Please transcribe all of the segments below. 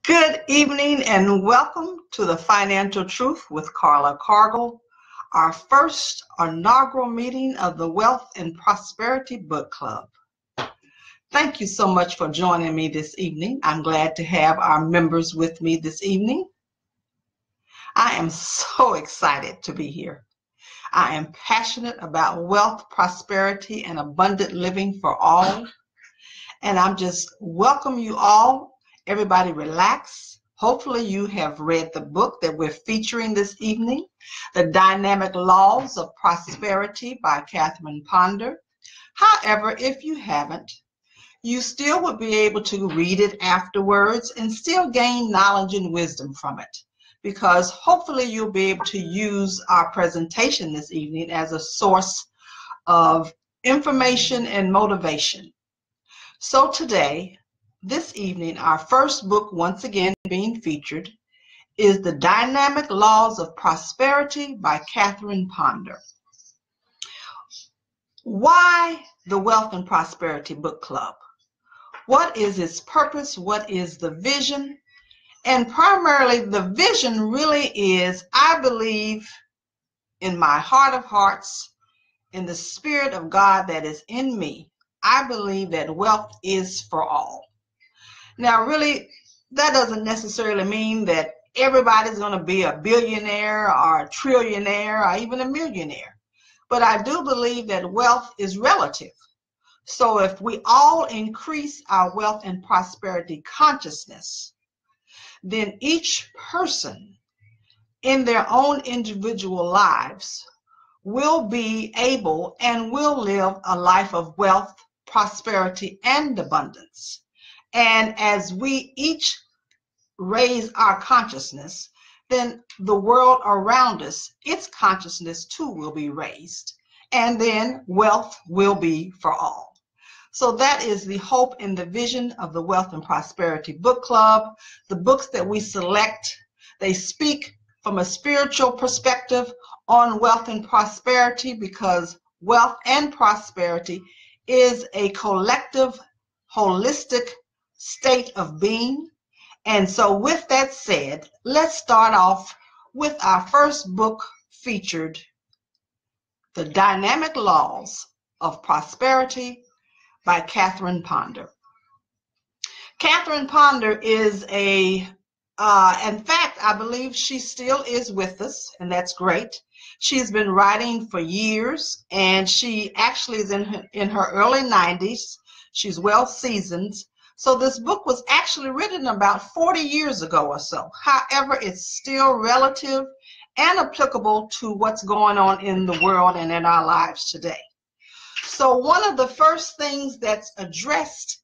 Good evening and welcome to the Financial Truth with Carla Cargle, our first inaugural meeting of the Wealth and Prosperity Book Club. Thank you so much for joining me this evening. I'm glad to have our members with me this evening. I am so excited to be here. I am passionate about wealth, prosperity, and abundant living for all. And I'm just welcome you all. Everybody relax. Hopefully you have read the book that we're featuring this evening, The Dynamic Laws of Prosperity by Catherine Ponder. However, if you haven't, you still will be able to read it afterwards and still gain knowledge and wisdom from it, because hopefully you'll be able to use our presentation this evening as a source of information and motivation. So today, this evening, our first book, once again being featured, is The Dynamic Laws of Prosperity by Catherine Ponder. Why the Wealth and Prosperity Book Club? What is its purpose? What is the vision? And primarily, the vision really is, I believe, in my heart of hearts, in the Spirit of God that is in me, I believe that wealth is for all. Now, really, that doesn't necessarily mean that everybody's going to be a billionaire or a trillionaire or even a millionaire. But I do believe that wealth is relative. So if we all increase our wealth and prosperity consciousness, then each person in their own individual lives will be able and will live a life of wealth, prosperity, and abundance. And as we each raise our consciousness, then the world around us, its consciousness too will be raised. And then wealth will be for all. So that is the hope and the vision of the Wealth and Prosperity Book Club. The books that we select, they speak from a spiritual perspective on wealth and prosperity, because wealth and prosperity is a collective, holistic state of being. And so with that said, let's start off with our first book featured, The Dynamic Laws of Prosperity by Catherine Ponder. Catherine Ponder is in fact, I believe she still is with us, and that's great. She's been writing for years, and she actually is in her early 90s. She's well seasoned. So this book was actually written about 40 years ago or so. However, it's still relative and applicable to what's going on in the world and in our lives today. So one of the first things that's addressed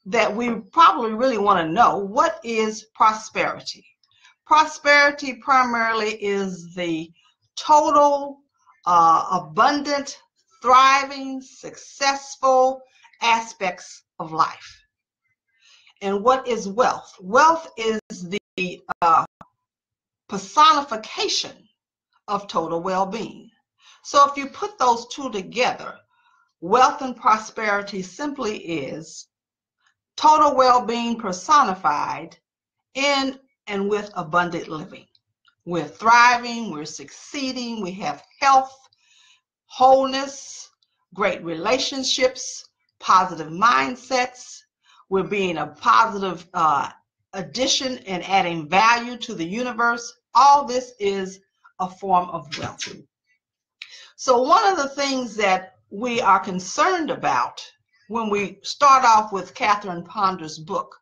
that we probably really want to know, what is prosperity? Prosperity primarily is the total, abundant, thriving, successful aspects of life. And what is wealth? Wealth is the personification of total well-being. So if you put those two together, wealth and prosperity simply is total well-being personified in and with abundant living. We're thriving, we're succeeding, we have health, wholeness, great relationships, positive mindsets. We're being a positive addition and adding value to the universe. All this is a form of wealth. So one of the things that we are concerned about when we start off with Catherine Ponder's book,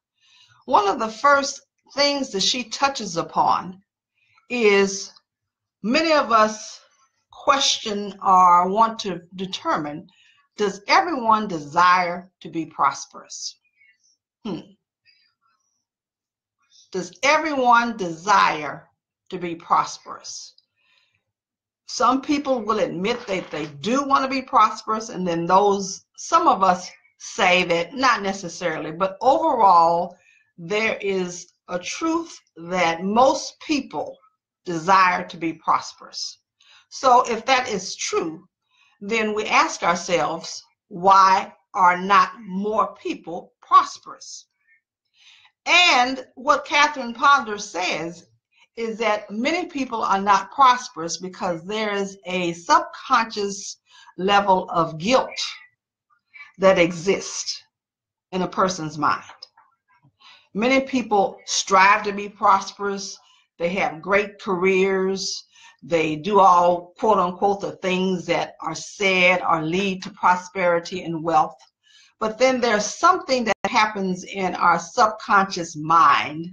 one of the first things that she touches upon is many of us question or want to determine, does everyone desire to be prosperous? Does everyone desire to be prosperous? Some people will admit that they do want to be prosperous, and then some of us say that not necessarily, but overall, there is a truth that most people desire to be prosperous. So if that is true, then we ask ourselves, why are not more people prosperous? And what Catherine Ponder says is that many people are not prosperous because there is a subconscious level of guilt that exists in a person's mind. Many people strive to be prosperous. They have great careers. They do all, quote unquote, the things that are said or lead to prosperity and wealth. But then there's something that happens in our subconscious mind,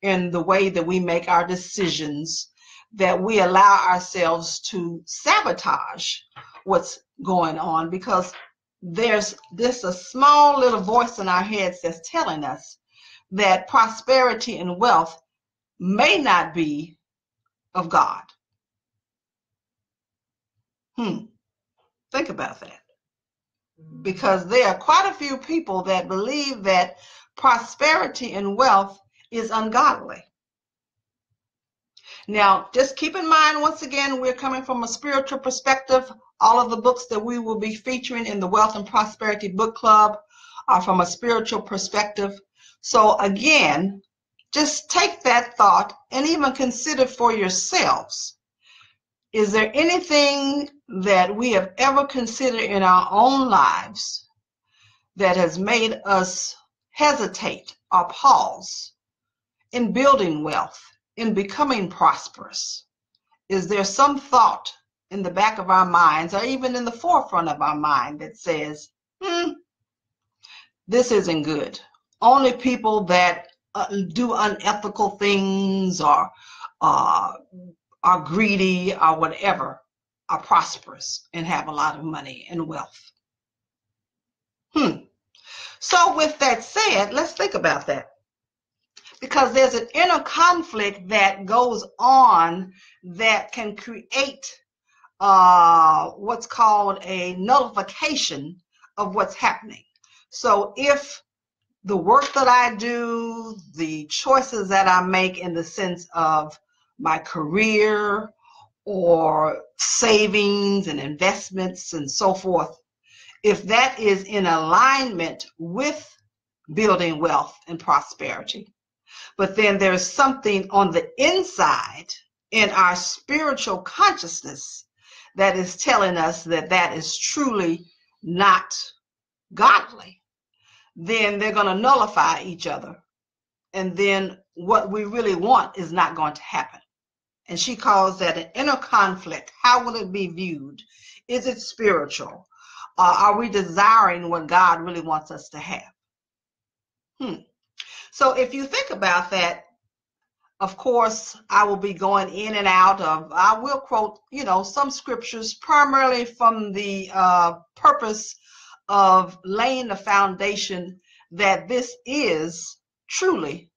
in the way that we make our decisions, that we allow ourselves to sabotage what's going on, because there's this a small little voice in our heads that's telling us that prosperity and wealth may not be of God. Think about that. Because there are quite a few people that believe that prosperity and wealth is ungodly. Now, just keep in mind, once again, we're coming from a spiritual perspective. All of the books that we will be featuring in the Wealth and Prosperity Book Club are from a spiritual perspective. So again, just take that thought and even consider for yourselves. Is there anything that we have ever considered in our own lives that has made us hesitate or pause in building wealth, in becoming prosperous? Is there some thought in the back of our minds, or even in the forefront of our mind, that says, this isn't good? Only people that do unethical things or are greedy or whatever are prosperous and have a lot of money and wealth. So with that said, let's think about that. Because there's an inner conflict that goes on that can create what's called a nullification of what's happening. So if the work that I do, the choices that I make in the sense of my career or savings and investments and so forth, if that is in alignment with building wealth and prosperity, but then there's something on the inside in our spiritual consciousness that is telling us that that is truly not godly, then they're going to nullify each other. And then what we really want is not going to happen. And she calls that an inner conflict. How will it be viewed? Is it spiritual? Are we desiring what God really wants us to have? So if you think about that, of course, I will be going in and out of, I will quote, some scriptures, primarily from the purpose of laying the foundation that this is truly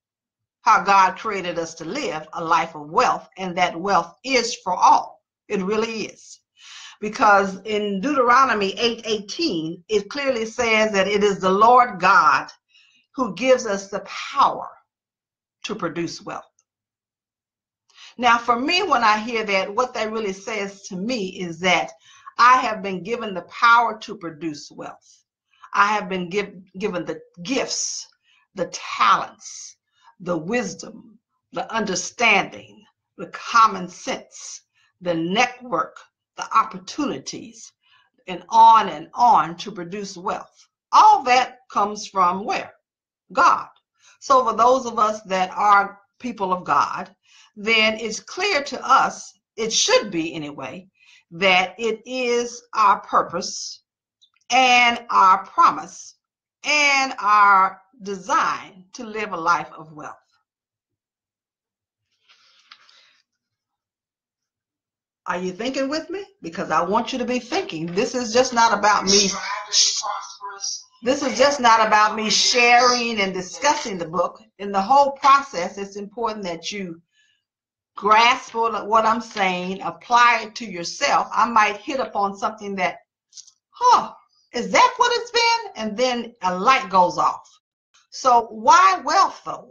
how God created us to live a life of wealth, and that wealth is for all. It really is. Because in Deuteronomy 8:18, it clearly says that it is the Lord God who gives us the power to produce wealth. Now, for me, when I hear that, what that really says to me is that I have been given the power to produce wealth. I have been given the gifts, the talents, the wisdom, the understanding, the common sense, the network, the opportunities, and on to produce wealth. All that comes from where? God. So for those of us that are people of God, then it's clear to us, it should be anyway, that it is our purpose and our promise and our design to live a life of wealth. Are you thinking with me? Because I want you to be thinking. This is just not about me. This is just not about me sharing and discussing the book. In the whole process, it's important that you grasp what I'm saying, apply it to yourself. I might hit upon something that, is that what it's been? And then a light goes off. So why wealth though?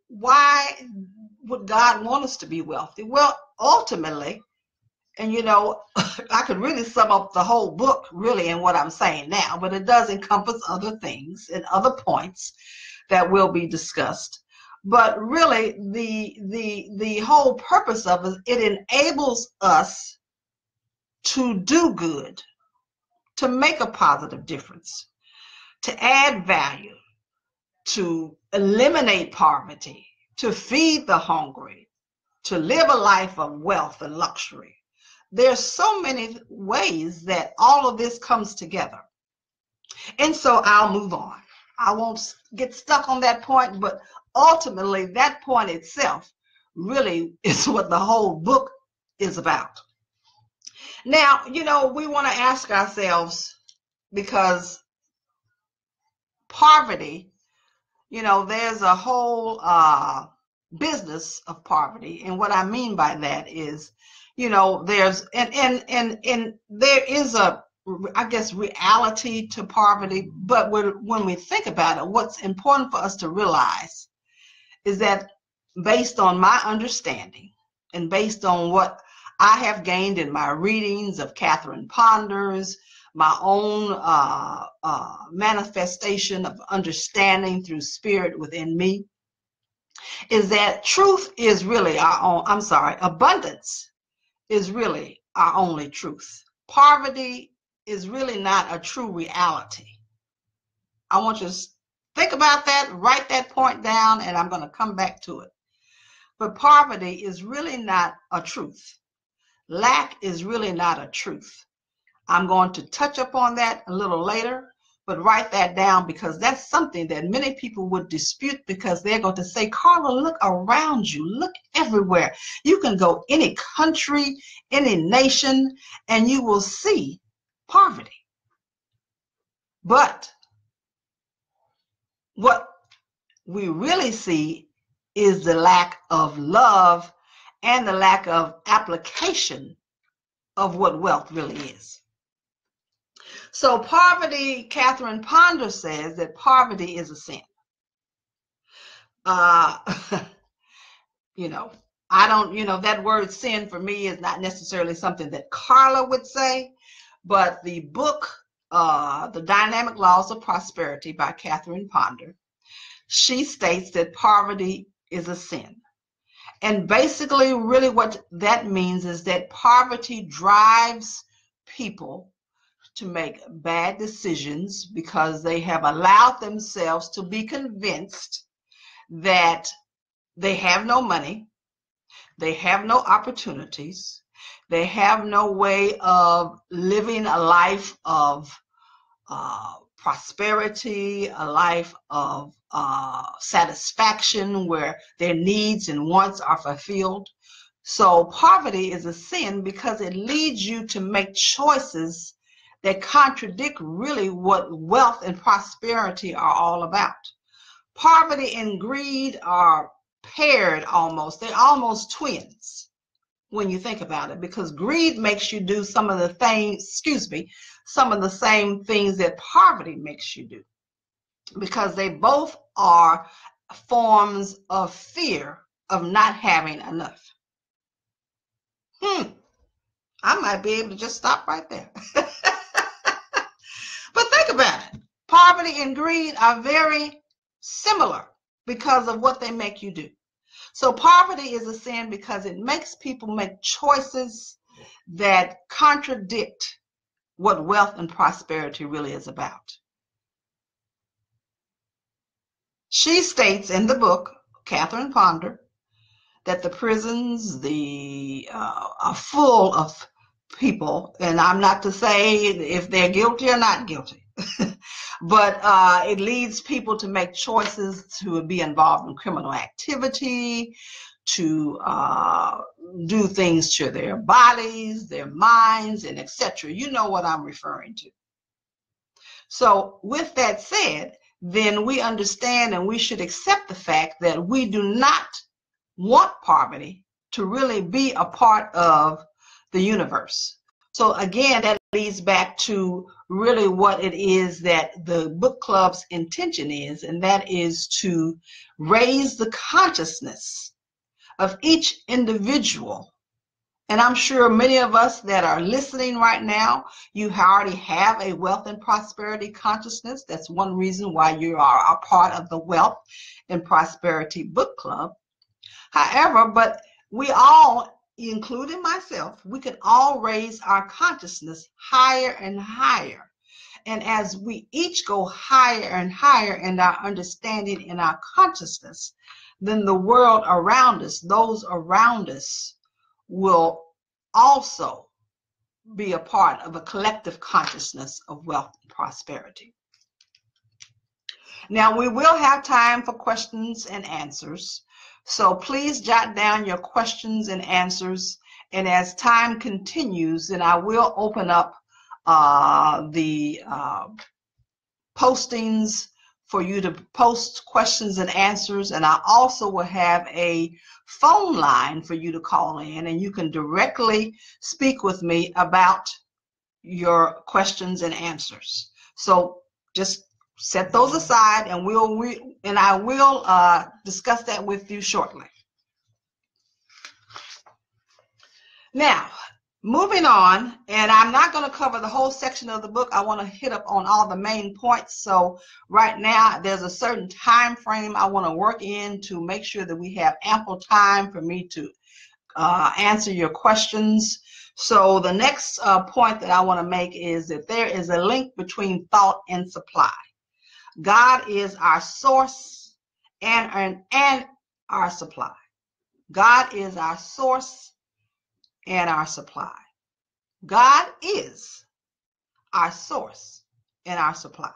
Why would God want us to be wealthy? Well, ultimately, and I could really sum up the whole book really in what I'm saying now, but it does encompass other things and other points that will be discussed. But really, the whole purpose of it, it enables us to do good, to make a positive difference, to add value, to eliminate poverty, to feed the hungry, to live a life of wealth and luxury. There's so many ways that all of this comes together. And so I'll move on. I won't get stuck on that point, but ultimately that point itself really is what the whole book is about. Now, you know, we want to ask ourselves, because poverty, you know, there's a whole business of poverty. And what I mean by that is, you know, there's, and there is a, I guess, reality to poverty. But when we think about it, what's important for us to realize is that based on my understanding and based on what I have gained in my readings of Catherine Ponder's, my own manifestation of understanding through spirit within me, is that truth is really our own, abundance is really our only truth. Poverty is really not a true reality. I want you to think about that, write that point down, and I'm going to come back to it. But poverty is really not a truth. Lack is really not a truth. I'm going to touch upon that a little later, but write that down, because that's something that many people would dispute, because they're going to say, Carla, look around you, look everywhere. You can go any country, any nation, and you will see poverty. But what we really see is the lack of love and the lack of application of what wealth really is. So poverty, Catherine Ponder says that poverty is a sin. You know, I don't, you know, that word sin for me is not necessarily something that Carla would say, but the book, The Dynamic Laws of Prosperity by Catherine Ponder, she states that poverty is a sin. And basically, really what that means is that poverty drives people to make bad decisions because they have allowed themselves to be convinced that they have no money, they have no opportunities, they have no way of living a life of prosperity, a life of satisfaction where their needs and wants are fulfilled. So poverty is a sin because it leads you to make choices that contradict really what wealth and prosperity are all about. Poverty and greed are paired almost. They're almost twins when you think about it, because greed makes you do some of the things, some of the same things that poverty makes you do, because they both are forms of fear of not having enough. I might be able to just stop right there. But think about it. Poverty and greed are very similar because of what they make you do. So poverty is a sin because it makes people make choices that contradict what wealth and prosperity really is about. She states in the book, Catherine Ponder, that the prisons are full of people, and I'm not to say if they're guilty or not guilty, but it leads people to make choices to be involved in criminal activity, to do things to their bodies, their minds, and etc. You know what I'm referring to. So with that said, then we understand and we should accept the fact that we do not want poverty to really be a part of the universe. So again, that leads back to really what it is that the book club's intention is, and that is to raise the consciousness of each individual And I'm sure many of us that are listening right now, you already have a wealth and prosperity consciousness. That's one reason why you are a part of the Wealth and Prosperity Book Club. However, but we all, including myself, we can all raise our consciousness higher and higher. And as we each go higher and higher in our understanding and our consciousness, then the world around us, those around us, will also be a part of a collective consciousness of wealth and prosperity. Now, we will have time for questions and answers. So please jot down your questions and answers. And as time continues, then I will open up the postings for you to post questions and answers. And I also will have a phone line for you to call in, and you can directly speak with me about your questions and answers. So just set those aside, and I will discuss that with you shortly. Now, moving on, and I'm not going to cover the whole section of the book. I want to hit up on all the main points. So right now, there's a certain time frame I want to work in to make sure that we have ample time for me to answer your questions. So the next point that I want to make is that there is a link between thought and supply. God is our source and our supply. God is our source and our supply. God is our source and our supply.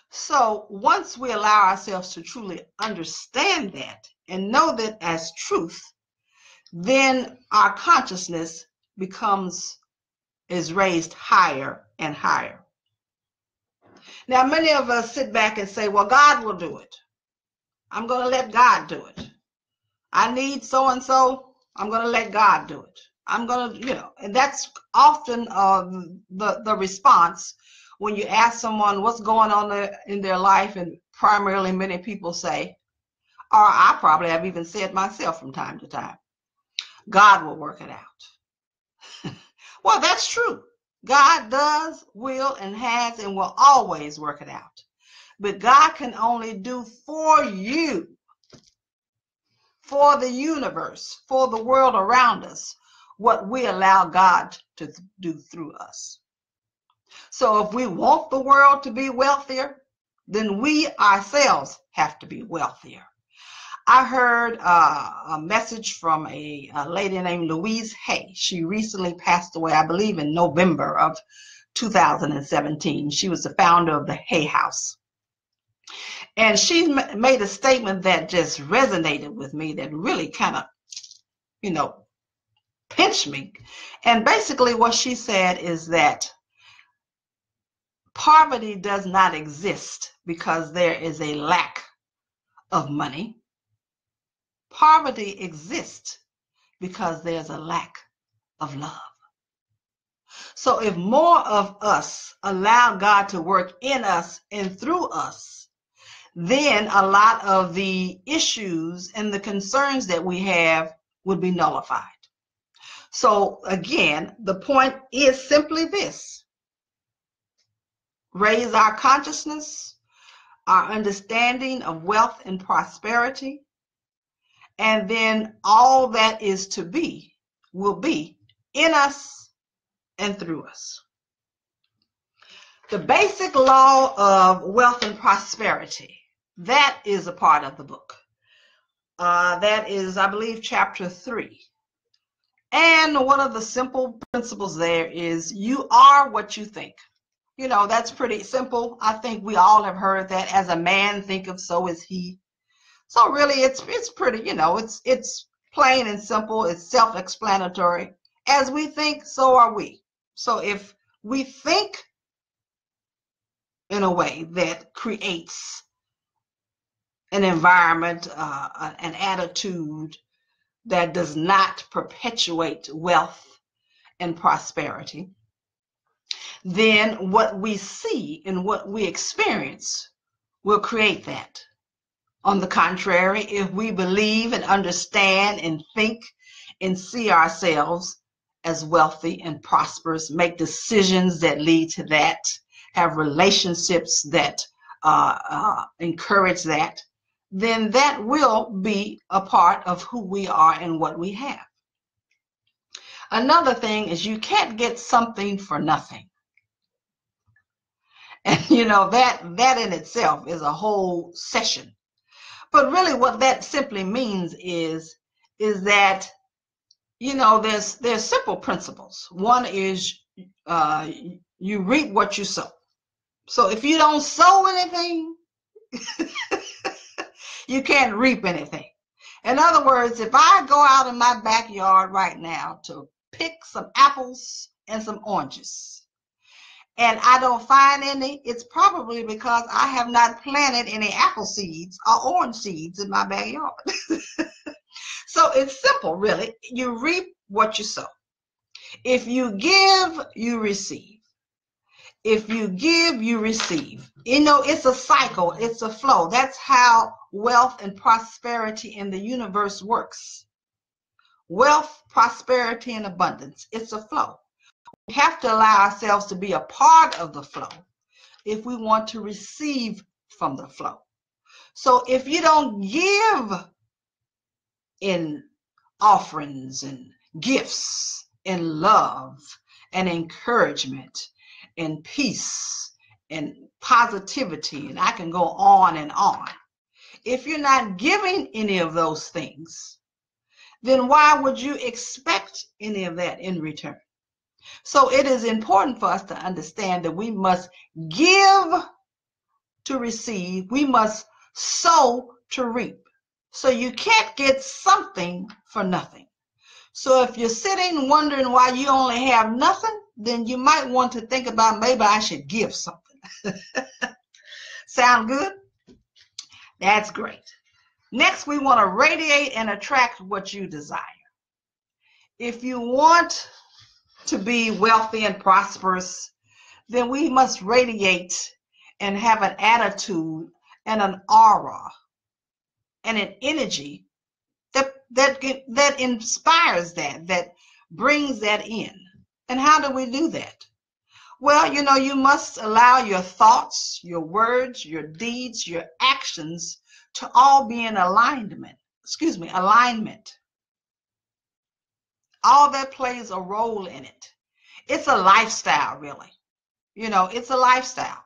So once we allow ourselves to truly understand that and know that as truth, then our consciousness is raised higher and higher. Now, many of us sit back and say, well, God will do it. I'm going to let God do it. I need so-and-so. I'm going to let God do it. I'm going to, and that's often the response when you ask someone what's going on in their life, and primarily many people say, or I probably have even said myself from time to time, God will work it out. Well, that's true. God does, will, and has, and will always work it out. But God can only do for you, for the universe, for the world around us, what we allow God to do through us. So if we want the world to be wealthier, then we ourselves have to be wealthier. I heard a message from a lady named Louise Hay. She recently passed away, I believe, in November of 2017. She was the founder of the Hay House. And she made a statement that just resonated with me, that really kind of, pinched me. And basically what she said is that poverty does not exist because there is a lack of money. Poverty exists because there's a lack of love. So if more of us allow God to work in us and through us, then a lot of the issues and the concerns that we have would be nullified. So again, the point is simply this: raise our consciousness, our understanding of wealth and prosperity, and then all that is to be will be in us and through us. The basic law of wealth and prosperity, that is a part of the book. That is, I believe, chapter 3. And one of the simple principles there is you are what you think. That's pretty simple. I think we all have heard that. As a man thinketh, so is he. So really, it's pretty, it's plain and simple. It's self-explanatory. As we think, so are we. So if we think in a way that creates an environment, an attitude that does not perpetuate wealth and prosperity, then what we see and what we experience will create that. On the contrary, if we believe and understand and think and see ourselves as wealthy and prosperous, make decisions that lead to that, have relationships that encourage that, then that will be a part of who we are and what we have. Another thing is you can't get something for nothing. And you know, that in itself is a whole session. But really what that simply means is that, you know, there's simple principles. One is you reap what you sow. So if you don't sow anything, you can't reap anything. In other words, if I go out in my backyard right now to pick some apples and some oranges, and I don't find any, it's probably because I have not planted any apple seeds or orange seeds in my backyard. So it's simple, really. You reap what you sow. If you give, you receive. If you give, you receive. You know, it's a cycle. It's a flow. That's how wealth and prosperity in the universe works. Wealth, prosperity, and abundance. It's a flow. We have to allow ourselves to be a part of the flow if we want to receive from the flow. So if you don't give in offerings and gifts and love and encouragement and peace and positivity, and I can go on and on. If you're not giving any of those things, then why would you expect any of that in return? So it is important for us to understand that we must give to receive. We must sow to reap. So you can't get something for nothing. So if you're sitting wondering why you only have nothing, then you might want to think about maybe I should give something. Sound good? That's great. Next, we want to radiate and attract what you desire. If you want to be wealthy and prosperous, then we must radiate and have an attitude and an aura and an energy that inspires that brings that in. And how do we do that? Well, you know, you must allow your thoughts, your words, your deeds, your actions to all be in alignment. Alignment. All that plays a role in it. It's a lifestyle, really. You know, it's a lifestyle.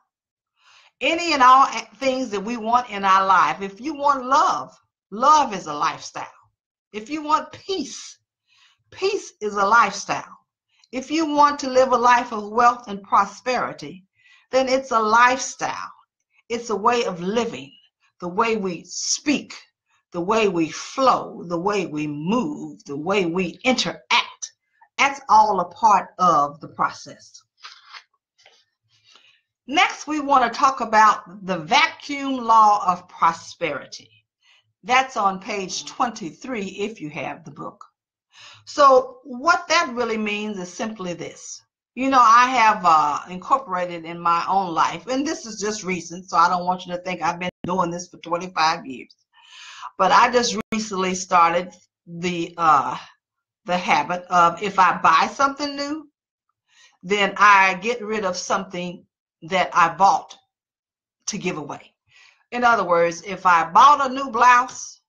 Any and all things that we want in our life. If you want love, love is a lifestyle. If you want peace, peace is a lifestyle. If you want to live a life of wealth and prosperity, then it's a lifestyle. It's a way of living, the way we speak, the way we flow, the way we move, the way we interact. That's all a part of the process. Next, we want to talk about the vacuum law of prosperity. That's on page 23 if you have the book. So what that really means is simply this. You know, I have incorporated in my own life, and this is just recent, so I don't want you to think I've been doing this for 25 years. But I just recently started the habit of, if I buy something new, then I get rid of something that I bought to give away. In other words, if I bought a new blouse,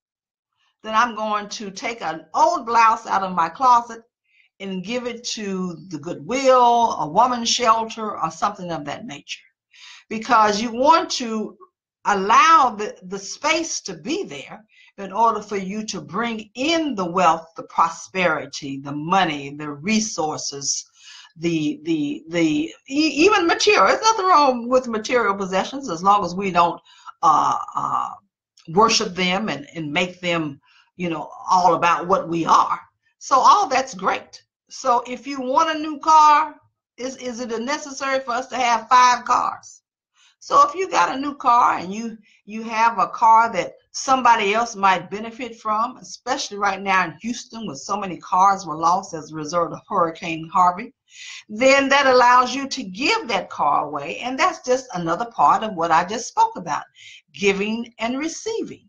then I'm going to take an old blouse out of my closet and give it to the Goodwill, a woman's shelter, or something of that nature. Because you want to allow the space to be there in order for you to bring in the wealth, the prosperity, the money, the resources, even material. There's nothing wrong with material possessions as long as we don't worship them and make them, you know, all about what we are. So all that's great. So if you want a new car, is it necessary for us to have 5 cars? So if you got a new car and you have a car that somebody else might benefit from, especially right now in Houston, where so many cars were lost as a result of Hurricane Harvey, then that allows you to give that car away. And that's just another part of what I just spoke about, giving and receiving.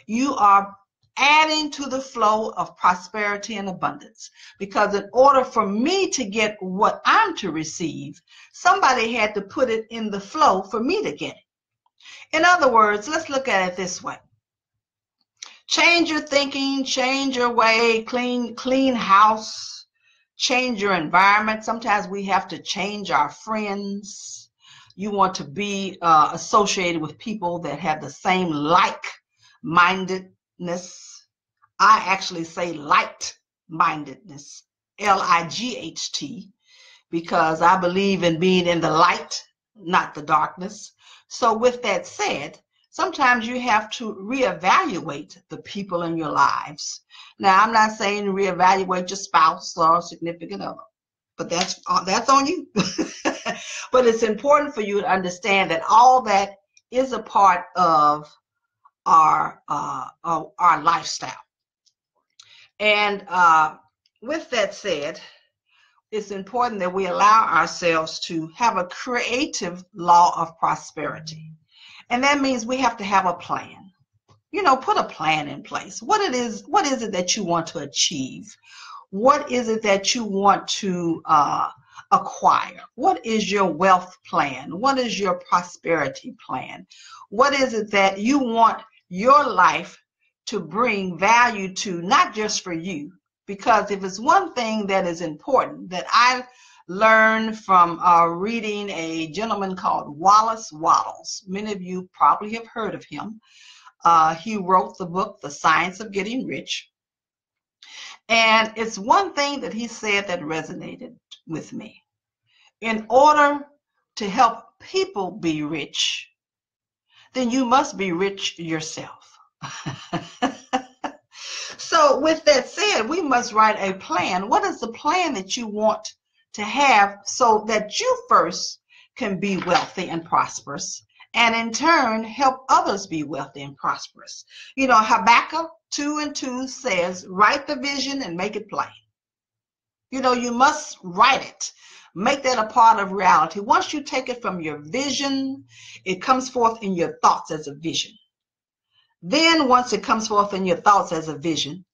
You are adding to the flow of prosperity and abundance. Because in order for me to get what I'm to receive, somebody had to put it in the flow for me to get it. In other words, let's look at it this way. Change your thinking, change your way, clean house, change your environment. Sometimes we have to change our friends. You want to be associated with people that have the same like-mindedness. I actually say light-mindedness, L-I-G-H-T, because I believe in being in the light, not the darkness. So with that said, sometimes you have to reevaluate the people in your lives. Now, I'm not saying reevaluate your spouse or significant other, but that's on you. But it's important for you to understand that all that is a part of our lifestyle. And with that said, it's important that we allow ourselves to have a creative law of prosperity. And that means we have to have a plan. You know, put a plan in place. What is it that you want to achieve? What is it that you want to acquire? What is your wealth plan? What is your prosperity plan? What is it that you want your life to bring value to, not just for you? Because if it's one thing that is important that I learned from reading a gentleman called Wallace Wattles. Many of you probably have heard of him. He wrote the book, The Science of Getting Rich. And it's one thing that he said that resonated with me. In order to help people be rich, then you must be rich yourself. So with that said, we must write a plan. What is the plan that you want to have so that you first can be wealthy and prosperous, and in turn help others be wealthy and prosperous? You know, Habakkuk 2:2 says, write the vision and make it plain. You know, you must write it. Make that a part of reality. Once you take it from your vision, it comes forth in your thoughts as a vision. Then once it comes forth in your thoughts as a vision,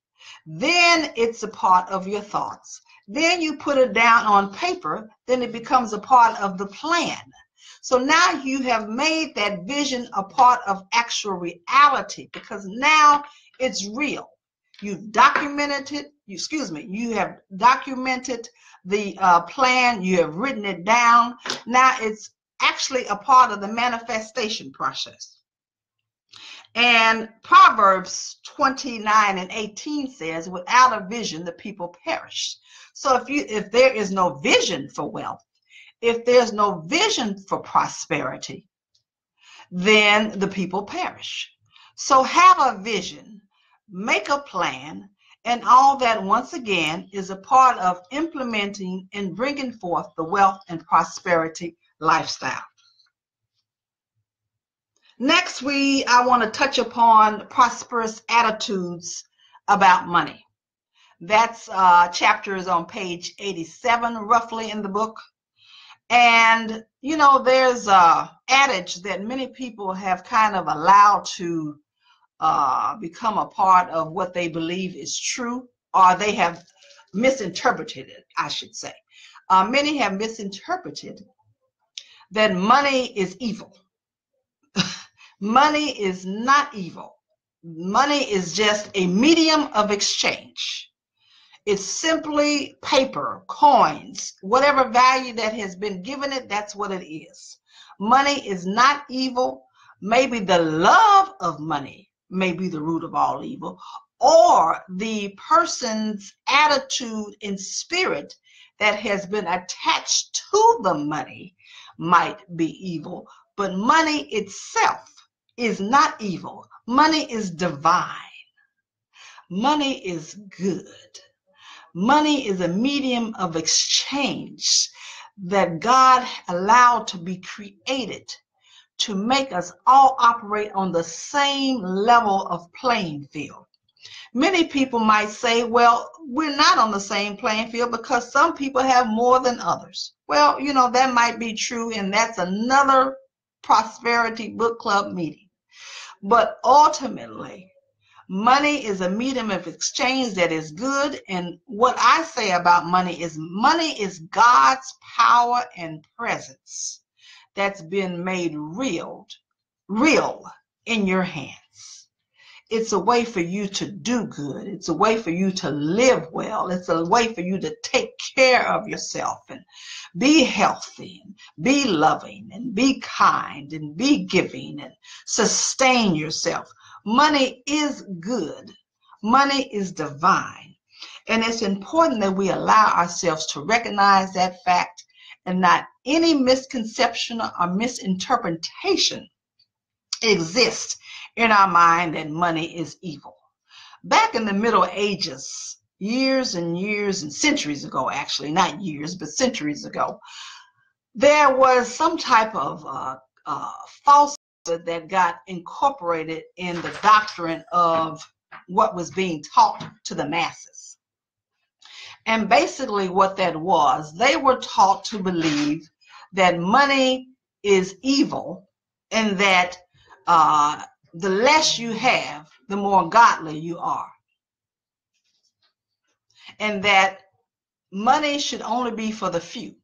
then it's a part of your thoughts. Then you put it down on paper, then it becomes a part of the plan. So now you have made that vision a part of actual reality, because now it's real. You've documented it, you have documented the plan, you have written it down. Now it's actually a part of the manifestation process. And Proverbs 29:18 says, without a vision, the people perish. So if there is no vision for wealth, if there's no vision for prosperity, then the people perish. So have a vision, make a plan, and all that once again is a part of implementing and bringing forth the wealth and prosperity lifestyle. Next, I want to touch upon prosperous attitudes about money. That's chapter is on page 87, roughly, in the book. And, you know, there's an adage that many people have kind of allowed to become a part of what they believe is true, or they have misinterpreted it, I should say. Many have misinterpreted that money is evil. Money is not evil. Money is just a medium of exchange. It's simply paper, coins, whatever value that has been given it, that's what it is. Money is not evil. Maybe the love of money may be the root of all evil, or the person's attitude and spirit that has been attached to the money might be evil. But money itself is not evil. Money is divine. Money is good. Money is a medium of exchange that God allowed to be created to make us all operate on the same level of playing field. Many people might say, well, we're not on the same playing field because some people have more than others. Well, you know, that might be true, and that's another prosperity book club meeting. But ultimately, Money is a medium of exchange that is good. And what I say about money is God's power and presence that's been made real in your hands. It's a way for you to do good. It's a way for you to live well. It's a way for you to take care of yourself and be healthy and be loving and be kind and be giving and sustain yourself. Money is good. Money is divine. And it's important that we allow ourselves to recognize that fact and not any misconception or misinterpretation exists in our mind that money is evil. Back in the Middle Ages, years and years and centuries ago, actually, not years, but centuries ago, there was some type of falsehood that got incorporated in the doctrine of what was being taught to the masses. And basically what that was, they were taught to believe that money is evil and that the less you have, the more godly you are. And that money should only be for the few.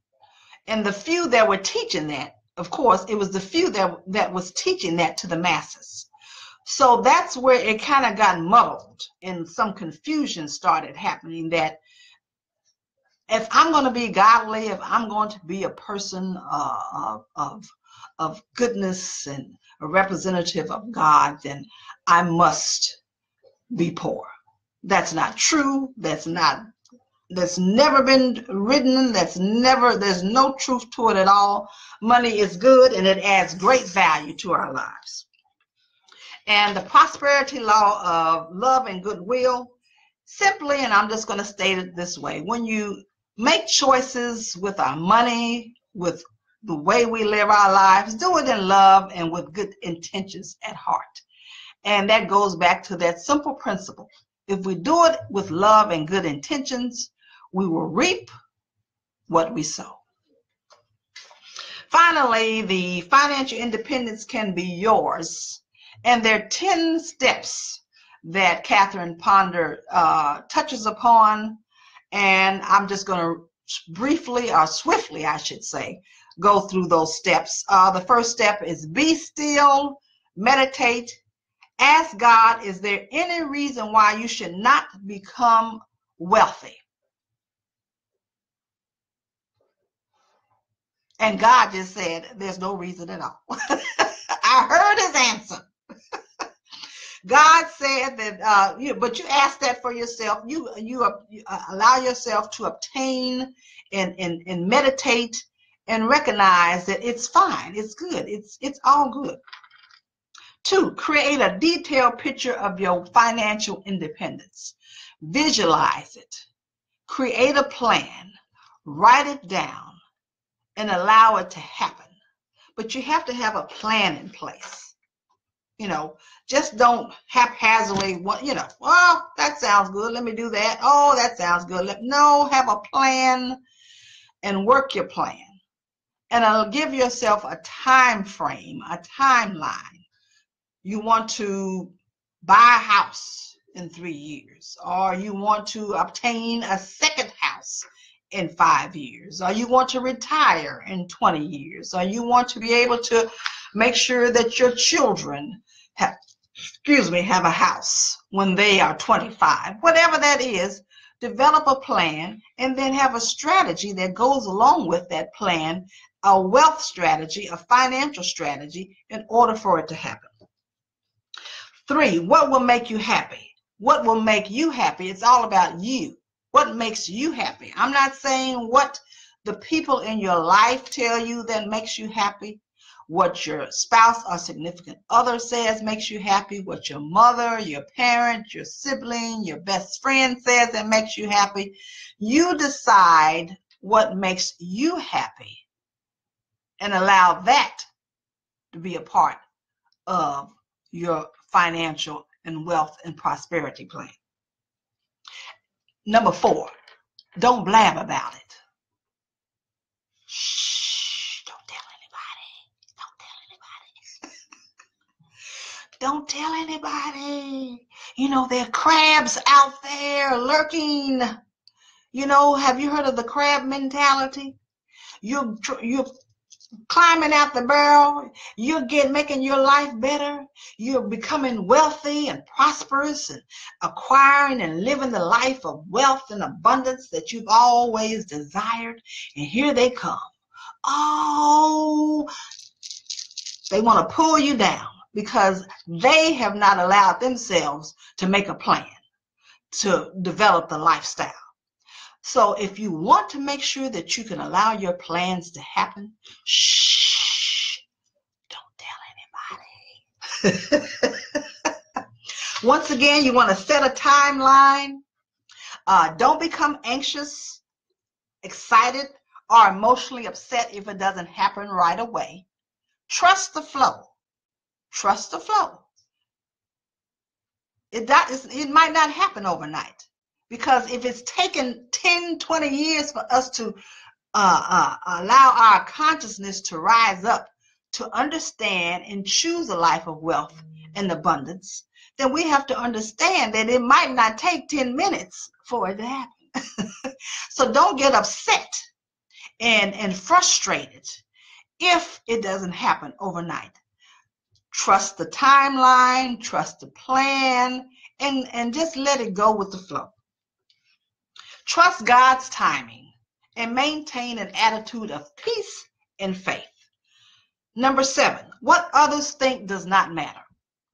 And the few that were teaching that, of course, it was the few that was teaching that to the masses. So that's where it kind of got muddled and some confusion started happening, that if I'm going to be godly, if I'm going to be a person of goodness and a representative of God, then I must be poor. That's not true. That's never been written. There's no truth to it at all. Money is good and it adds great value to our lives. And the prosperity law of love and goodwill, simply, and I'm just going to state it this way, when you make choices with our money, with the way we live our lives, do it in love and with good intentions at heart. And that goes back to that simple principle. If we do it with love and good intentions, we will reap what we sow. Finally, the financial independence can be yours. And there are 10 steps that Catherine Ponder touches upon. And I'm just going to briefly, or swiftly, I should say, go through those steps. The first step is be still, meditate, ask God, is there any reason why you should not become wealthy? And God just said, there's no reason at all. I heard his answer. God said that, but you ask that for yourself. You allow yourself to obtain and meditate and recognize that it's fine. It's good. It's all good. 2, create a detailed picture of your financial independence. Visualize it. Create a plan. Write it down and allow it to happen. But you have to have a plan in place. Just don't haphazardly, well, that sounds good. Let me do that. Oh, that sounds good. No, have a plan and work your plan. And give yourself a time frame, a timeline. You want to buy a house in 3 years, or you want to obtain a second house in 5 years, or you want to retire in 20 years, or you want to be able to make sure that your children have a house when they are 25. Whatever that is, develop a plan and then have a strategy that goes along with that plan, a wealth strategy, a financial strategy, in order for it to happen. 3, what will make you happy? What will make you happy? It's all about you. What makes you happy? I'm not saying what the people in your life tell you that makes you happy, what your spouse or significant other says makes you happy, what your mother, your parent, your sibling, your best friend says that makes you happy. You decide what makes you happy and allow that to be a part of your financial and wealth and prosperity plan. Number 4, don't blab about it. Shh, don't tell anybody. Don't tell anybody. Don't tell anybody. You know, there are crabs out there lurking. You know, have you heard of the crab mentality? You're climbing out the barrel. You're making your life better. You're becoming wealthy and prosperous and acquiring and living the life of wealth and abundance that you've always desired. And here they come. Oh, they want to pull you down because they have not allowed themselves to make a plan to develop the lifestyle. So if you want to make sure that you can allow your plans to happen, shh, don't tell anybody. Once again, you want to set a timeline. Don't become anxious, excited, or emotionally upset if it doesn't happen right away. Trust the flow. Trust the flow. It might not happen overnight, because if it's taken 10, 20 years for us to allow our consciousness to rise up to understand and choose a life of wealth and abundance, then we have to understand that it might not take 10 minutes for it to happen. So don't get upset and frustrated if it doesn't happen overnight. Trust the timeline, trust the plan, and just let it go with the flow. Trust God's timing and maintain an attitude of peace and faith. Number 7, what others think does not matter.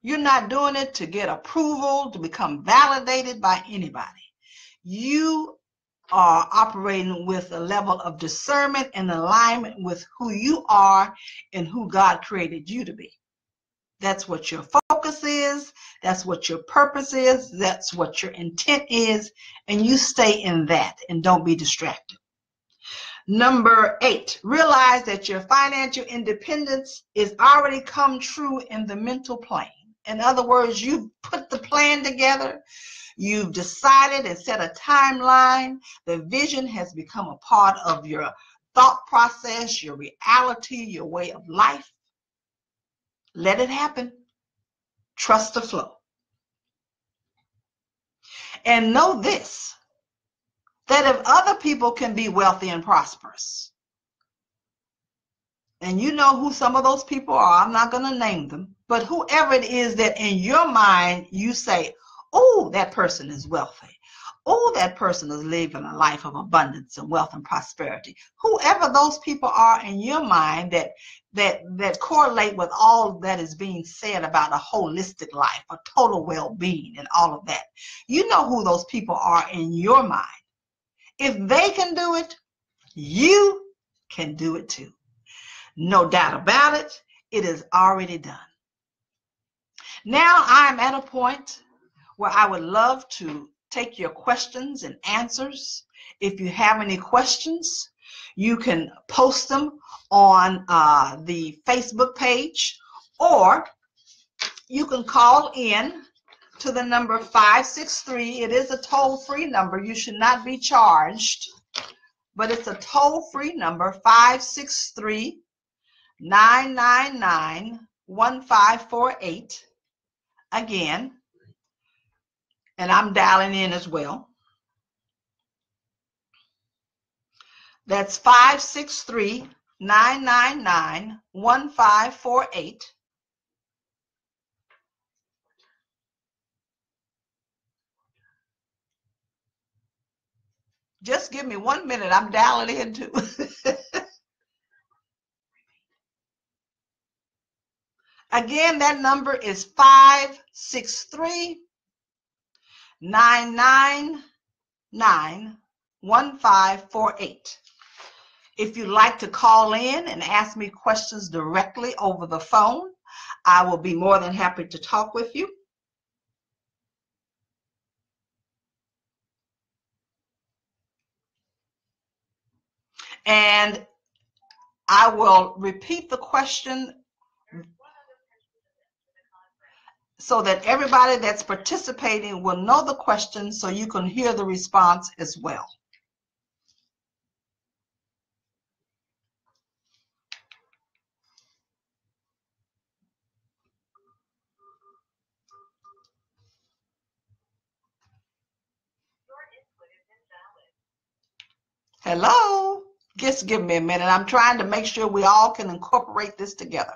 You're not doing it to get approval, to become validated by anybody. You are operating with a level of discernment and alignment with who you are and who God created you to be. That's what your focus is. That's what your purpose is. That's what your intent is. And you stay in that and don't be distracted. Number 8, realize that your financial independence is already come true in the mental plane. In other words, you've put the plan together. You've decided and set a timeline. The vision has become a part of your thought process, your reality, your way of life. Let it happen. Trust the flow. And know this, that if other people can be wealthy and prosperous, and you know who some of those people are, I'm not going to name them, but whoever it is that in your mind you say, oh, that person is wealthy. Oh, that person is living a life of abundance and wealth and prosperity. Whoever those people are in your mind that correlate with all that is being said about a holistic life, a total well-being and all of that. You know who those people are in your mind. If they can do it, you can do it too. No doubt about it. It is already done. Now I'm at a point where I would love to take your questions and answers. If you have any questions, you can post them on the Facebook page, or you can call in to the number 563. It is a toll-free number. You should not be charged, but it's a toll-free number, 563-999-1548. Again, and I'm dialing in as well. That's 563-999-1548. Just give me 1 minute. I'm dialing in too. Again, that number is 563-999-1548. If you'd like to call in and ask me questions directly over the phone, I will be more than happy to talk with you. And I will repeat the question so that everybody that's participating will know the question so you can hear the response as well. Hello? Just give me a minute. I'm trying to make sure we all can incorporate this together.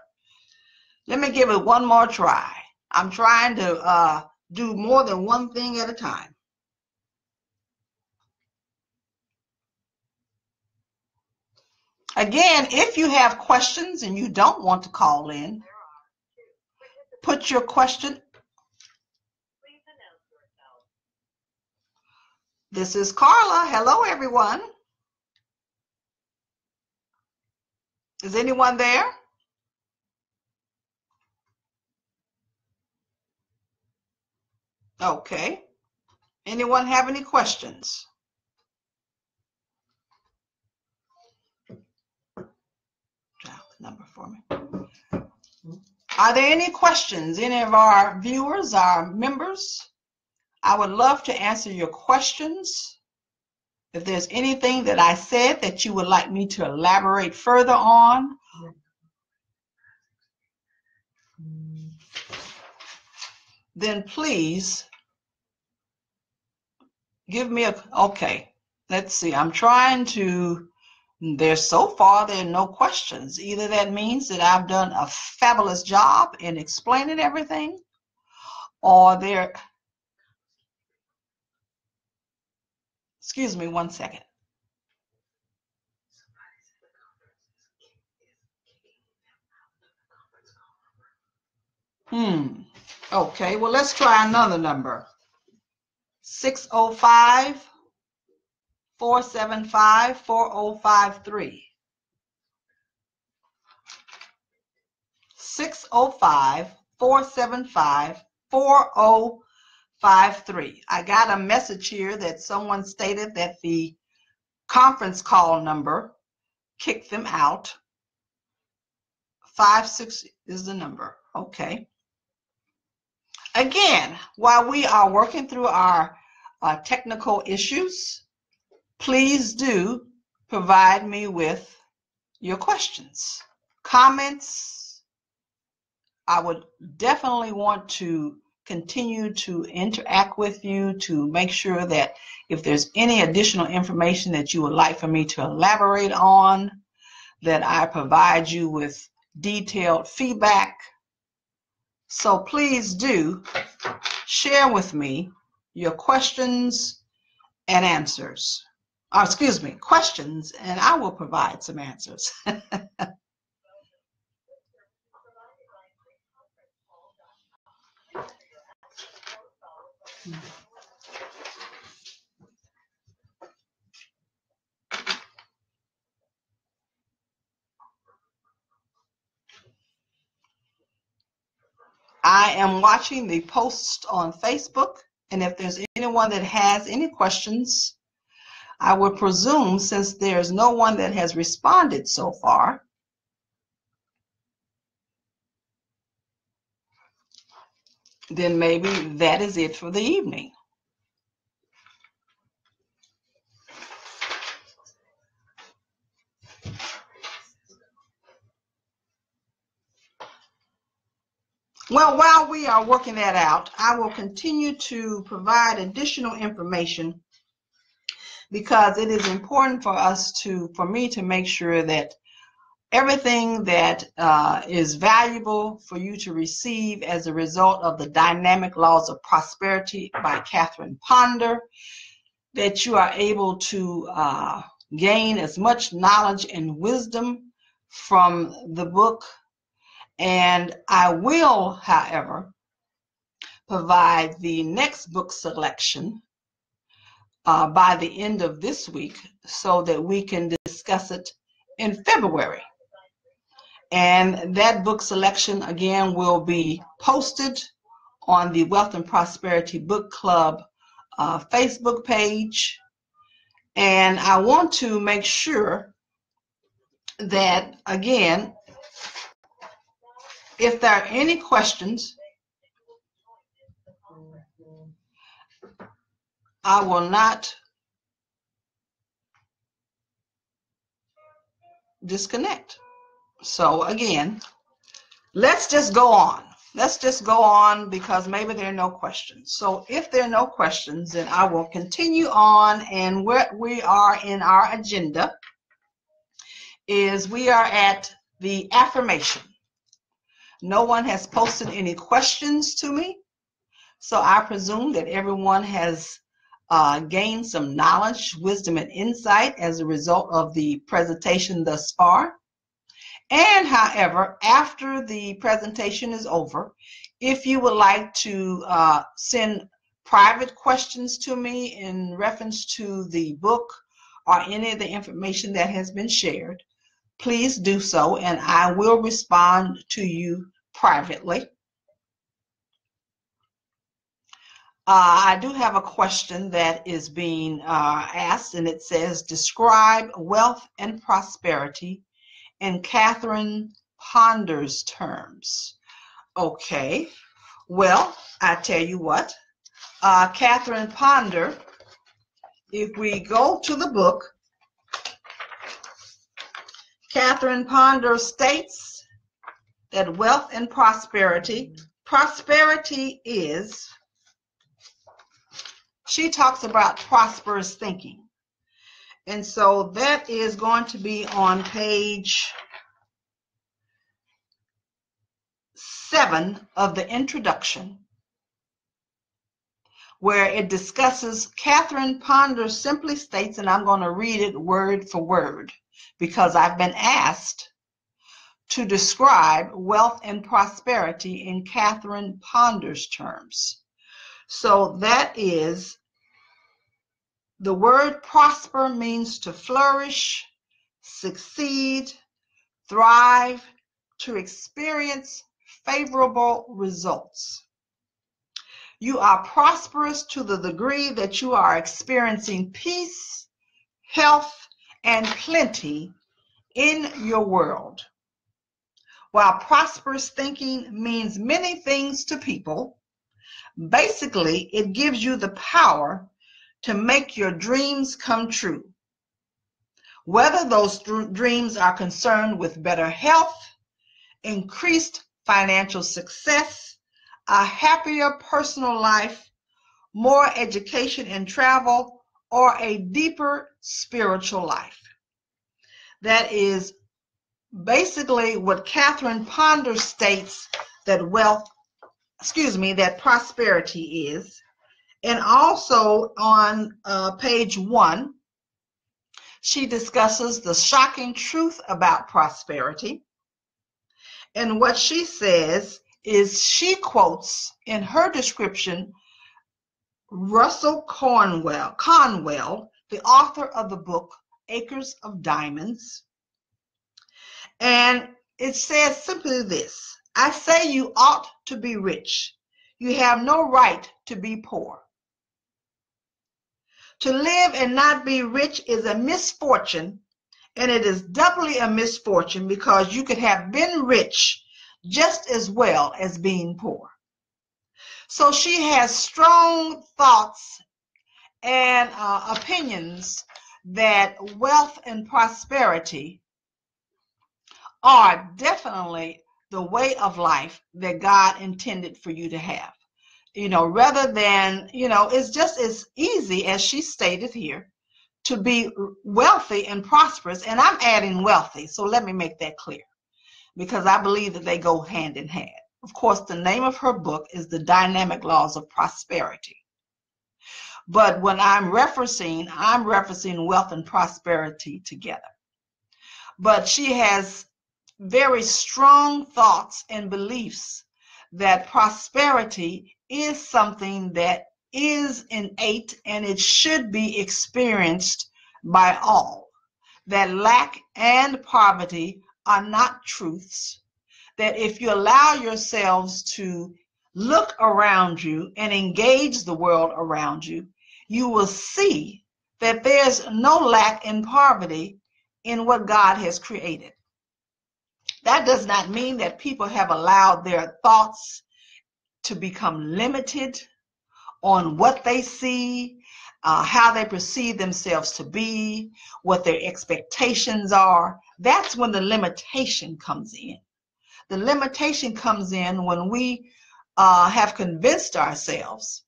Let me give it one more try. I'm trying to do more than one thing at a time. Again, if you have questions and you don't want to call in, put your question. This is Carla. Hello, everyone. Is anyone there? Okay. Anyone have any questions? Dial the number for me. Are there any questions? Any of our viewers, our members? I would love to answer your questions. If there's anything that I said that you would like me to elaborate further on, then please give me a, okay, let's see. I'm trying to, there are no questions. Either that means that I've done a fabulous job in explaining everything, or there, excuse me one second. Okay, well, let's try another number. 605-475-4053. 605-475-4053. I got a message here that someone stated that the conference call number kicked them out. 56 is the number. Okay. Again, while we are working through our technical issues, please do provide me with your questions, comments. I would definitely want to continue to interact with you to make sure that if there's any additional information that you would like for me to elaborate on, that I provide you with detailed feedback. So please do share with me your questions and answers. Or excuse me, questions, and I will provide some answers. I am watching the post on Facebook, and if there's anyone that has any questions, I would presume, since there's no one that has responded so far, then maybe that is it for the evening. Well, while we are working that out, I will continue to provide additional information because it is important for me to make sure that everything that is valuable for you to receive as a result of the Dynamic Laws of Prosperity by Catherine Ponder, that you are able to gain as much knowledge and wisdom from the book. And I will, however, provide the next book selection by the end of this week so that we can discuss it in February. And that book selection, again, will be posted on the Wealth and Prosperity Book Club Facebook page. And I want to make sure that, again, if there are any questions, I will not disconnect. So again, let's just go on. let's just go on because maybe there are no questions. So if there are no questions, then I will continue on. And where we are in our agenda is we are at the affirmation. No one has posted any questions to me, so I presume that everyone has gained some knowledge, wisdom, and insight as a result of the presentation thus far. And however, after the presentation is over, if you would like to send private questions to me in reference to the book or any of the information that has been shared, please do so, and I will respond to you privately. I do have a question that is being asked, and it says, describe wealth and prosperity in Catherine Ponder's terms. Okay, well, I tell you what, Catherine Ponder, if we go to the book, Catherine Ponder states that wealth and prosperity is, she talks about prosperous thinking. And so that is going to be on page 7 of the introduction, where it discusses, Catherine Ponder simply states, and I'm going to read it word for word, because I've been asked to describe wealth and prosperity in Catherine Ponder's terms. So that is, the word prosper means to flourish, succeed, thrive, to experience favorable results. You are prosperous to the degree that you are experiencing peace, health, and plenty in your world. While prosperous thinking means many things to people, basically it gives you the power to make your dreams come true. Whether those dreams are concerned with better health, increased financial success, a happier personal life, more education and travel, or a deeper spiritual life. That is basically what Catherine Ponder states that that prosperity is. And also on page 1, she discusses the shocking truth about prosperity. And what she says is, she quotes in her description Russell Conwell, the author of the book Acres of Diamonds. And it says simply this: I say you ought to be rich. You have no right to be poor. To live and not be rich is a misfortune, and it is doubly a misfortune because you could have been rich just as well as being poor. So she has strong thoughts and opinions that wealth and prosperity are definitely the way of life that God intended for you to have. Rather than, it's just as easy as she stated here to be wealthy and prosperous. And I'm adding wealthy, so let me make that clear, because I believe that they go hand in hand. Of course, the name of her book is The Dynamic Laws of Prosperity. But when I'm referencing wealth and prosperity together. But she has very strong thoughts and beliefs that prosperity is something that is innate and it should be experienced by all. That lack and poverty are not truths. That if you allow yourselves to look around you and engage the world around you, you will see that there's no lack in poverty in what God has created. That does not mean that people have allowed their thoughts to become limited on what they see, how they perceive themselves to be, what their expectations are. That's when the limitation comes in. The limitation comes in when we have convinced ourselves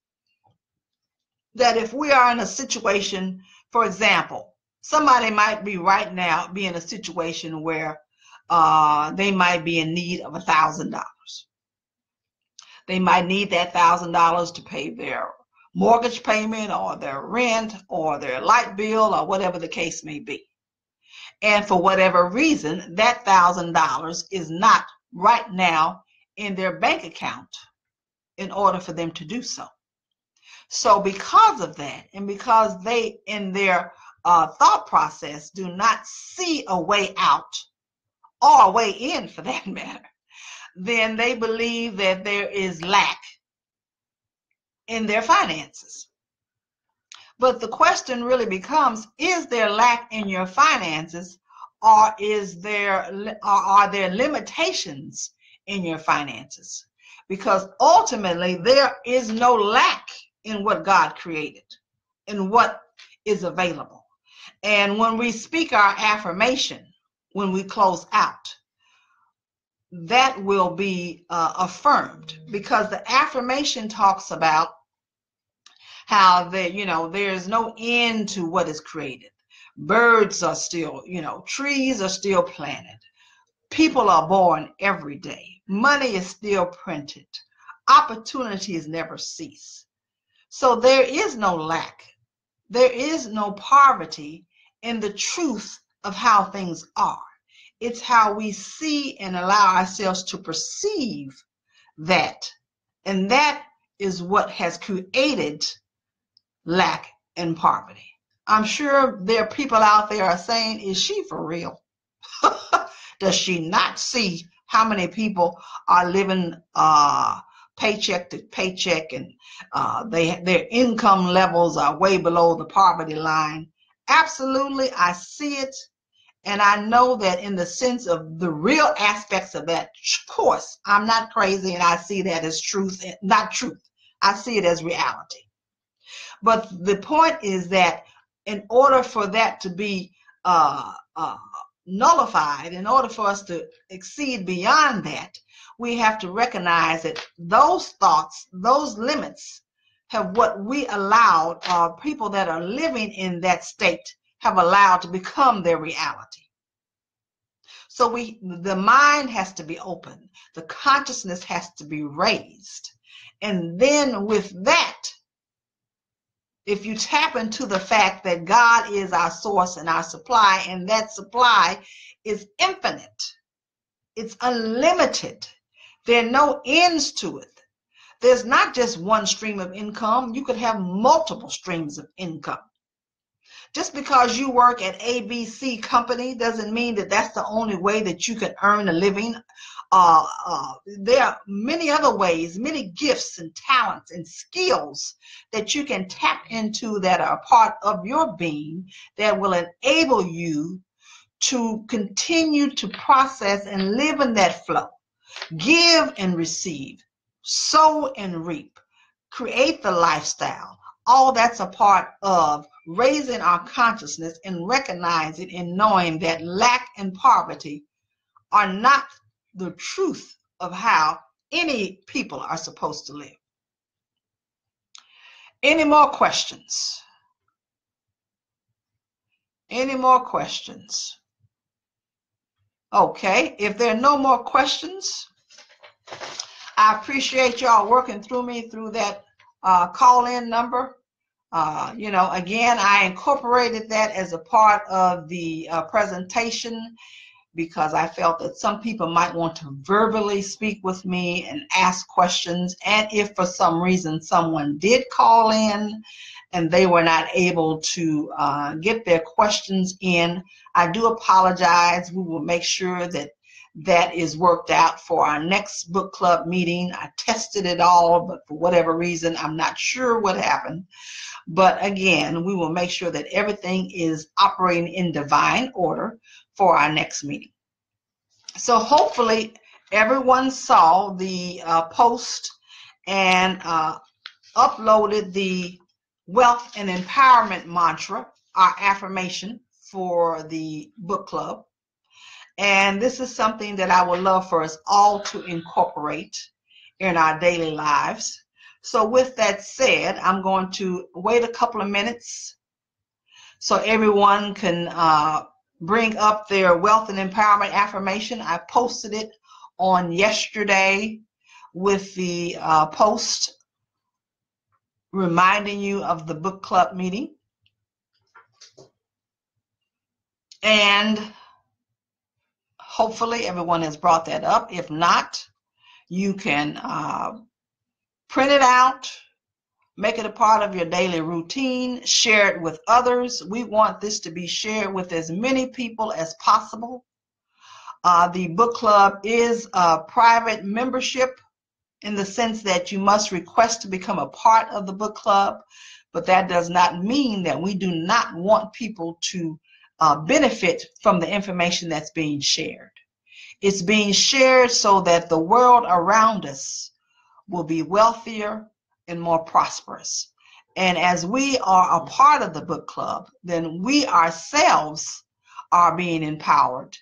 that if we are in a situation, for example, somebody might be right now be in a situation where they might be in need of $1,000. They might need that $1,000 to pay their mortgage payment or their rent or their light bill or whatever the case may be. And for whatever reason, that $1,000 is not right now in their bank account in order for them to do so. So because of that, and because they in their thought process do not see a way out or a way in for that matter, then they believe that there is lack in their finances. But the question really becomes, is there lack in your finances, or are there limitations in your finances? Because ultimately there is no lack in what God created, in what is available. And when we speak our affirmation, when we close out, that will be affirmed, because the affirmation talks about how there's no end to what is created. Birds are still, trees are still planted. People are born every day. Money is still printed. Opportunities never cease. So there is no lack. There is no poverty in the truth of how things are. It's how we see and allow ourselves to perceive that. And that is what has created lack and poverty. I'm sure there are people out there are saying, is she for real? Does she not see how many people are living paycheck to paycheck, and their income levels are way below the poverty line? Absolutely, I see it. And I know that in the sense of the real aspects of that, of course, I'm not crazy, and I see that as truth, not truth. I see it as reality. But the point is that in order for that to be nullified, in order for us to exceed beyond that, we have to recognize that those thoughts, those limits, have what we allowed, people that are living in that state have allowed to become their reality. So the mind has to be open, the consciousness has to be raised. And then with that, if you tap into the fact that God is our source and our supply, and that supply is infinite, it's unlimited, there are no ends to it. There's not just one stream of income. You could have multiple streams of income. Just because you work at ABC company doesn't mean that that's the only way that you can earn a living. There are many other ways, many gifts and talents and skills that you can tap into that are part of your being that will enable you to continue to process and live in that flow. Give and receive, sow and reap, create the lifestyle. All that's a part of raising our consciousness and recognizing and knowing that lack and poverty are not the truth of how any people are supposed to live. Any more questions? Any more questions? Okay, if there are no more questions, I appreciate y'all working through me through that call-in number. Again, I incorporated that as a part of the presentation because I felt that some people might want to verbally speak with me and ask questions. And if for some reason someone did call in and they were not able to get their questions in, I do apologize. We will make sure that that is worked out for our next book club meeting. I tested it all, but for whatever reason, I'm not sure what happened. But again, we will make sure that everything is operating in divine order for our next meeting. So hopefully everyone saw the post and uploaded the wealth and empowerment mantra, our affirmation for the book club. And this is something that I would love for us all to incorporate in our daily lives. So with that said, I'm going to wait a couple of minutes so everyone can bring up their wealth and empowerment affirmation. I posted it on yesterday with the post reminding you of the book club meeting. And hopefully everyone has brought that up. If not, you can print it out, make it a part of your daily routine, share it with others. We want this to be shared with as many people as possible. The book club is a private membership in the sense that you must request to become a part of the book club, but that does not mean that we do not want people to benefit from the information that's being shared. It's being shared so that the world around us will be wealthier and more prosperous. And as we are a part of the book club, then we ourselves are being empowered,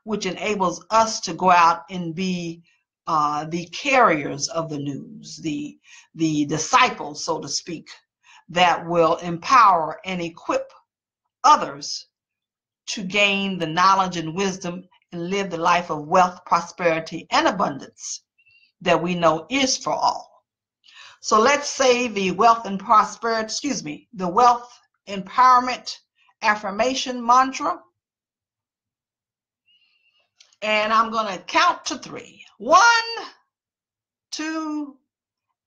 which enables us to go out and be the carriers of the news, the disciples, so to speak, that will empower and equip others to gain the knowledge and wisdom and live the life of wealth, prosperity, and abundance that we know is for all. So let's say the wealth and prosperity, the wealth empowerment affirmation mantra. And I'm going to count to 3. 1, 2,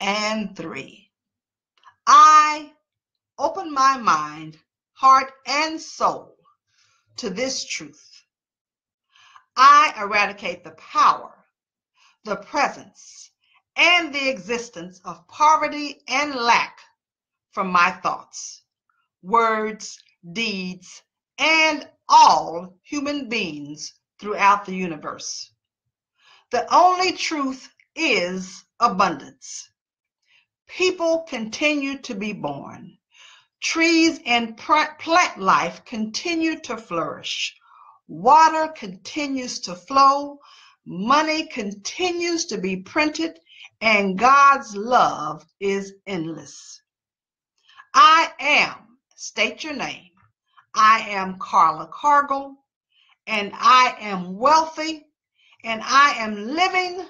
and 3. I open my mind, heart, and soul to this truth. I eradicate the power, the presence, and the existence of poverty and lack from my thoughts, words, deeds, and all human beings throughout the universe. The only truth is abundance. People continue to be born. Trees and plant life continue to flourish. Water continues to flow. Money continues to be printed, and God's love is endless. I am, state your name, I am Carla Cargle, and I am wealthy, and I am living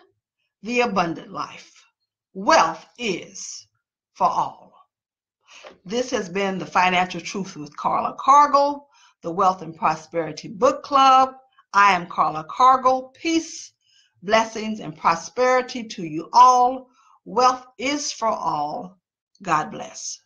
the abundant life. Wealth is for all. This has been the Financial Truth with Carla Cargle, the Wealth and Prosperity Book Club. I am Carla Cargle. Peace, blessings, and prosperity to you all. Wealth is for all. God bless.